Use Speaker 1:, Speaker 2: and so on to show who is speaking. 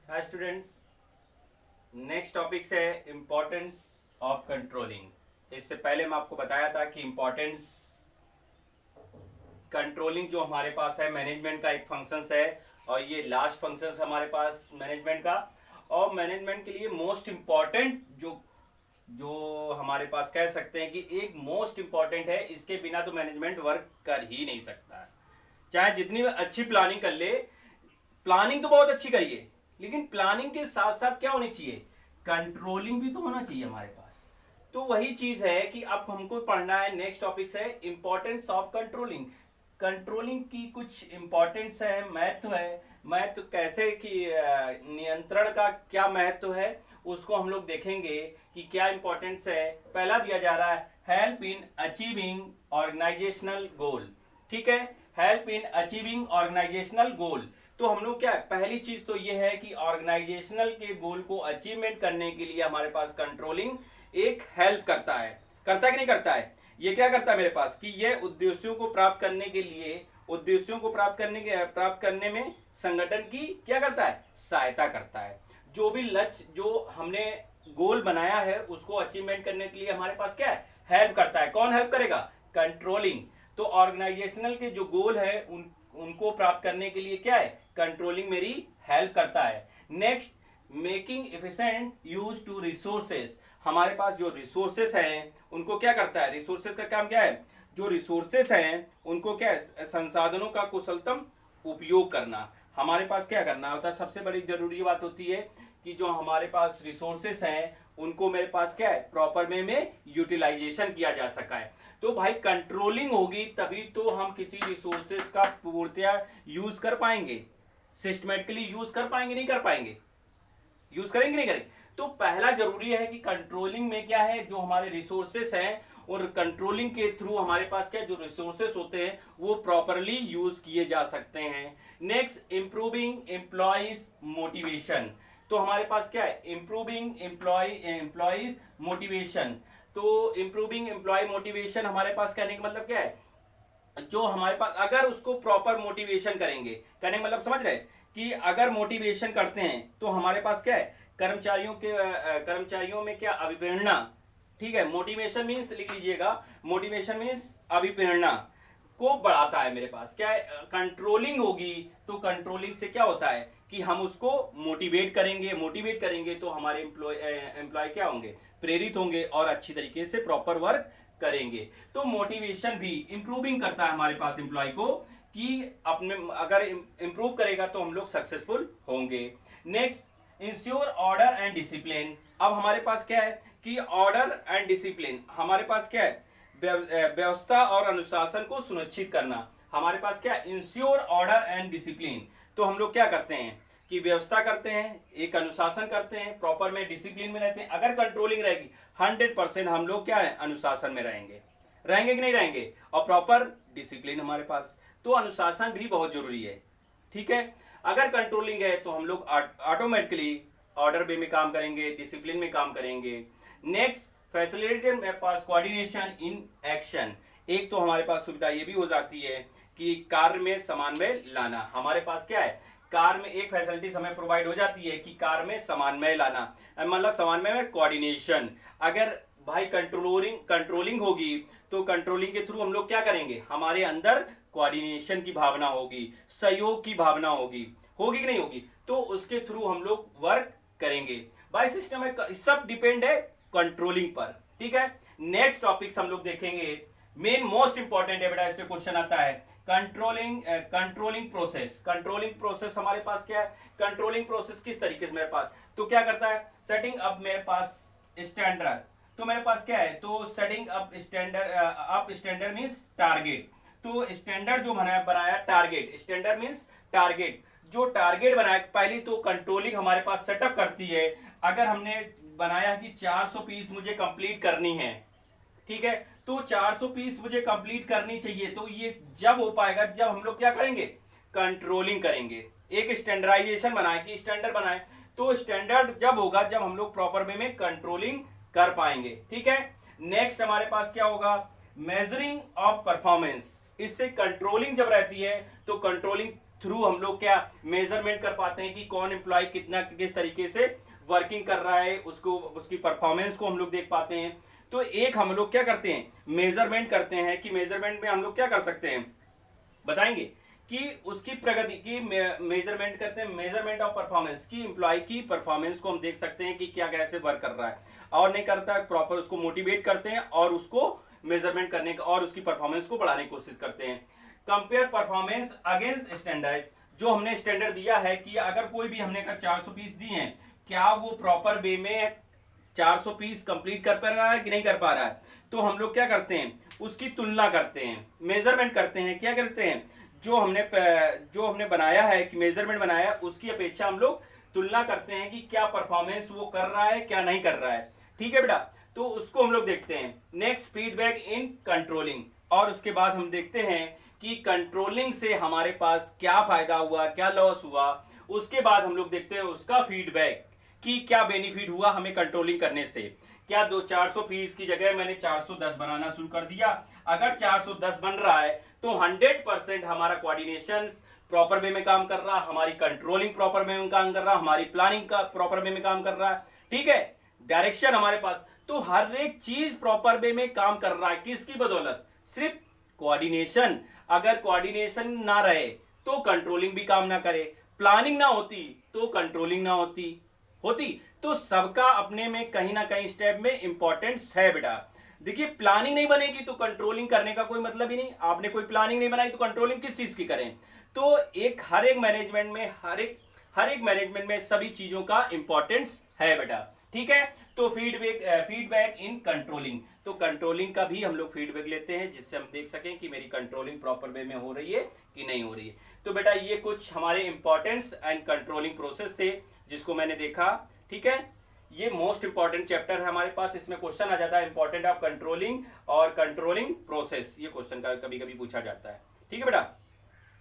Speaker 1: Hi students, next topic है importance of controlling. इससे पहले मैं आपको बताया था कि इम्पोर्टेंस कंट्रोलिंग जो हमारे पास है मैनेजमेंट का एक फंक्शंस है और ये लास्ट फंक्शंस हमारे पास मैनेजमेंट का। और मैनेजमेंट के लिए मोस्ट इम्पॉर्टेंट जो जो हमारे पास कह सकते हैं कि एक मोस्ट इम्पॉर्टेंट है, इसके बिना तो मैनेजमेंट वर्क कर ही नहीं सकता। चाहे जितनी अच्छी प्लानिंग कर ले, प्लानिंग तो बहुत अच्छी करिए, लेकिन प्लानिंग के साथ साथ क्या होनी चाहिए, कंट्रोलिंग भी तो होना चाहिए हमारे पास। तो वही चीज है कि अब हमको पढ़ना है, नेक्स्ट टॉपिक है इंपॉर्टेंस ऑफ कंट्रोलिंग। कंट्रोलिंग की कुछ इंपॉर्टेंस है, महत्व है। महत्व कैसे कि नियंत्रण का क्या महत्व है उसको हम लोग देखेंगे कि क्या इंपॉर्टेंस है। पहला दिया जा रहा है हेल्प इन अचीविंग ऑर्गेनाइजेशनल गोल। ठीक है, हेल्प इन अचीविंग ऑर्गेनाइजेशनल गोल। तो हम लोग क्या है, पहली चीज तो ये है कि ऑर्गेनाइजेशनल के गोल को अचीवमेंट करने के लिए हमारे पास कंट्रोलिंग एक हेल्प करता है कि नहीं करता है। ये क्या करता है मेरे पास कि ये उद्देश्यों को प्राप्त करने के लिए, उद्देश्यों को प्राप्त करने में संगठन की क्या करता है, सहायता करता है। जो भी लक्ष्य जो हमने गोल बनाया है उसको अचीवमेंट करने के लिए हमारे पास क्या है, हेल्प करता है। कौन हेल्प करेगा, कंट्रोलिंग। तो ऑर्गेनाइजेशनल के जो गोल है उनको प्राप्त करने के लिए क्या है, कंट्रोलिंग मेरी हेल्प करता है। Next, making efficient use to resources. हमारे पास जो रिसोर्सेस हैं उनको क्या करता है, रिसोर्सेस का काम क्या है, जो रिसोर्सेस हैं उनको क्या है, संसाधनों का कुशलतम उपयोग करना। हमारे पास क्या करना होता है, सबसे बड़ी जरूरी बात होती है कि जो हमारे पास रिसोर्सेस हैं उनको मेरे पास क्या है, प्रॉपर वे में यूटिलाइजेशन किया जा सका है। तो भाई कंट्रोलिंग होगी तभी तो हम किसी रिसोर्सेस का पूर्णतया यूज कर पाएंगे, सिस्टमेटिकली यूज कर पाएंगे, नहीं कर पाएंगे, यूज करेंगे नहीं करेंगे। तो पहला जरूरी है कि कंट्रोलिंग में क्या है, जो हमारे रिसोर्सेस हैं और कंट्रोलिंग के थ्रू हमारे पास क्या जो रिसोर्सेस होते हैं वो प्रॉपरली यूज किए जा सकते हैं। Next, improving employees motivation. तो हमारे पास क्या है, इंप्रूविंग एम्प्लॉइज मोटिवेशन। तो इंप्रूविंग एम्प्लॉय मोटिवेशन हमारे पास कहने का मतलब क्या है, जो हमारे पास अगर उसको प्रॉपर मोटिवेशन करेंगे, कहने का मतलब समझ रहे कि अगर मोटिवेशन करते हैं तो हमारे पास क्या है, कर्मचारियों में क्या अभिप्रेरणा। ठीक है, मोटिवेशन मीन्स लिख लीजिएगा, मोटिवेशन मीन्स अभिप्रेरणा को बढ़ाता है। मेरे पास क्या है, कंट्रोलिंग होगी तो कंट्रोलिंग से क्या होता है कि हम उसको मोटिवेट करेंगे तो हमारे एम्प्लॉय क्या होंगे, प्रेरित होंगे और अच्छी तरीके से प्रॉपर वर्क करेंगे। तो मोटिवेशन भी इंप्रूविंग करता है हमारे पास एम्प्लॉय को कि अपने अगर इंप्रूव करेगा तो हम लोग सक्सेसफुल होंगे। Next, ensure order and discipline. अब हमारे पास क्या है कि ऑर्डर एंड डिसिप्लिन, हमारे पास क्या है, व्यवस्था और अनुशासन को सुनिश्चित करना। हमारे पास क्या है, इंश्योर ऑर्डर एंड डिसिप्लिन। तो हम लोग क्या करते हैं कि व्यवस्था करते हैं, एक अनुशासन करते हैं, प्रॉपर में डिसिप्लिन में रहते हैं। अगर कंट्रोलिंग रहेगी 100% हम लोग क्या है, अनुशासन में रहेंगे कि नहीं रहेंगे, और प्रॉपर डिसिप्लिन हमारे पास। तो अनुशासन भी बहुत जरूरी है। ठीक है, अगर कंट्रोलिंग है तो हम लोग ऑटोमेटिकली ऑर्डर वे में काम करेंगे, डिसिप्लिन में काम करेंगे। नेक्स्ट, फैसिलिटेट मेरे पास कोऑर्डिनेशन इन एक्शन। एक तो हमारे पास सुविधा ये भी हो जाती है कि कार्य में समन्वय लाना। हमारे पास क्या है, कार्य में एक फैसिलिटी हमें प्रोवाइड हो जाती है कि कार्य में समन्वय लाना, मतलब समन्वय में कोऑर्डिनेशन। अगर भाई कंट्रोलिंग होगी तो कंट्रोलिंग के थ्रू हम लोग क्या करेंगे, हमारे अंदर कोऑर्डिनेशन की भावना होगी, सहयोग की भावना होगी कि नहीं होगी, तो उसके थ्रू हम लोग वर्क करेंगे। भाई सिस्टम है, सब डिपेंड है कंट्रोलिंग पर। ठीक है, नेक्स्ट टॉपिक्स हम लोग देखेंगे, मेन मोस्ट इंपॉर्टेंट है बेटा, इस पे क्वेश्चन आता है कंट्रोलिंग प्रोसेस हमारे पास क्या है, कंट्रोलिंग प्रोसेस किस तरीके से मेरे पास, तो क्या करता है, सेटिंग अप मेरे पास स्टैंडर्ड। तो मेरे पास क्या है, तो setting up standard means target. तो स्टैंडर्ड जो बनाया टारगेट, स्टैंडर्ड मींस टारगेट, जो टारगेट बनाया पहली तो कंट्रोलिंग हमारे पास सेटअप करती है। अगर हमने बनाया कि 400 पीस मुझे कंप्लीट करनी है, ठीक है, तो 400 पीस मुझे कंप्लीट करनी चाहिए, तो ये जब हो पाएगा जब हम लोग क्या करेंगे, कंट्रोलिंग करेंगे। एक स्टैंडर्डाइजेशन बनाए कि स्टैंडर्ड बनाए, तो स्टैंडर्ड जब होगा जब हम लोग प्रॉपर वे में कंट्रोलिंग कर पाएंगे। ठीक है, नेक्स्ट हमारे पास क्या होगा, मेजरिंग ऑफ परफॉर्मेंस। इससे कंट्रोलिंग जब रहती है तो कंट्रोलिंग थ्रू हम लोग क्या मेजरमेंट कर पाते हैं कि कौन एम्प्लॉय कितना किस तरीके से वर्किंग कर रहा है, उसको उसकी परफॉर्मेंस को हम लोग देख पाते हैं। तो एक हम लोग क्या करते हैं, मेजरमेंट करते हैं कि मेजरमेंट में हम लोग क्या कर सकते हैं, बताएंगे कि उसकी प्रगति की मेजरमेंट करते हैं, मेजरमेंट ऑफ परफॉर्मेंस की एम्प्लॉय की परफॉर्मेंस को हम देख सकते हैं कि क्या कैसे वर्क कर रहा है और नहीं करता है, प्रॉपर उसको मोटिवेट करते हैं और उसको मेजरमेंट करने का और उसकी परफॉर्मेंस को बढ़ाने की कोशिश करते हैं। कंपेयर परफॉर्मेंस अगेंस्ट स्टैंडर्ड, जो हमने स्टैंडर्ड दिया है कि अगर कोई भी हमने 400 पीस दिए हैं, क्या वो प्रॉपर वे में 400 पीस कंप्लीट कर पा रहा है कि नहीं कर पा रहा है, तो हम लोग क्या करते हैं, उसकी तुलना करते हैं, मेजरमेंट करते हैं। क्या करते हैं, जो हमने बनाया है कि मेजरमेंट बनाया है, उसकी अपेक्षा हम लोग तुलना करते हैं कि क्या परफॉर्मेंस वो कर रहा है क्या नहीं कर रहा है। ठीक है बेटा, तो उसको हम लोग देखते हैं। नेक्स्ट, फीडबैक इन कंट्रोलिंग, और उसके बाद हम देखते हैं कि कंट्रोलिंग से हमारे पास क्या फायदा हुआ, क्या लॉस हुआ। उसके बाद हम लोग देखते हैं उसका फीडबैक कि क्या बेनिफिट हुआ हमें कंट्रोलिंग करने से। क्या 400 पीस की जगह मैंने 410 बनाना शुरू कर दिया, अगर 410 बन रहा है तो 100% हमारा कोऑर्डिनेशन प्रॉपर वे में काम कर रहा, हमारी कंट्रोलिंग प्रॉपर वे में काम कर रहा, हमारी प्लानिंग का प्रॉपर वे में काम कर रहा है। ठीक है, डायरेक्शन हमारे पास, तो हर एक चीज प्रॉपर वे में काम कर रहा है। किसकी बदौलत, सिर्फ कोऑर्डिनेशन। अगर कोऑर्डिनेशन ना रहे तो कंट्रोलिंग भी काम ना करे, प्लानिंग ना होती तो कंट्रोलिंग ना होती तो सबका अपने में कहीं ना कहीं स्टेप में इंपॉर्टेंस है बेटा। देखिए, प्लानिंग नहीं बनेगी तो कंट्रोलिंग करने का कोई मतलब ही नहीं। आपने कोई प्लानिंग नहीं बनाई तो कंट्रोलिंग किस चीज की करें। तो हर एक मैनेजमेंट में हर एक मैनेजमेंट में सभी चीजों का इंपॉर्टेंस है बेटा। ठीक है, तो फीडबैक इन कंट्रोलिंग, तो कंट्रोलिंग का भी हम लोग फीडबैक लेते हैं जिससे हम देख सकें कि मेरी कंट्रोलिंग प्रॉपर वे में हो रही है कि नहीं हो रही है। तो बेटा ये कुछ हमारे इंपॉर्टेंस एंड कंट्रोलिंग प्रोसेस थे जिसको मैंने देखा। ठीक है, ये मोस्ट इंपॉर्टेंट चैप्टर है हमारे पास, इसमें क्वेश्चन आ जाता है इंपॉर्टेंट ऑफ कंट्रोलिंग और कंट्रोलिंग प्रोसेस, ये क्वेश्चन का कभी कभी पूछा जाता है। ठीक है बेटा।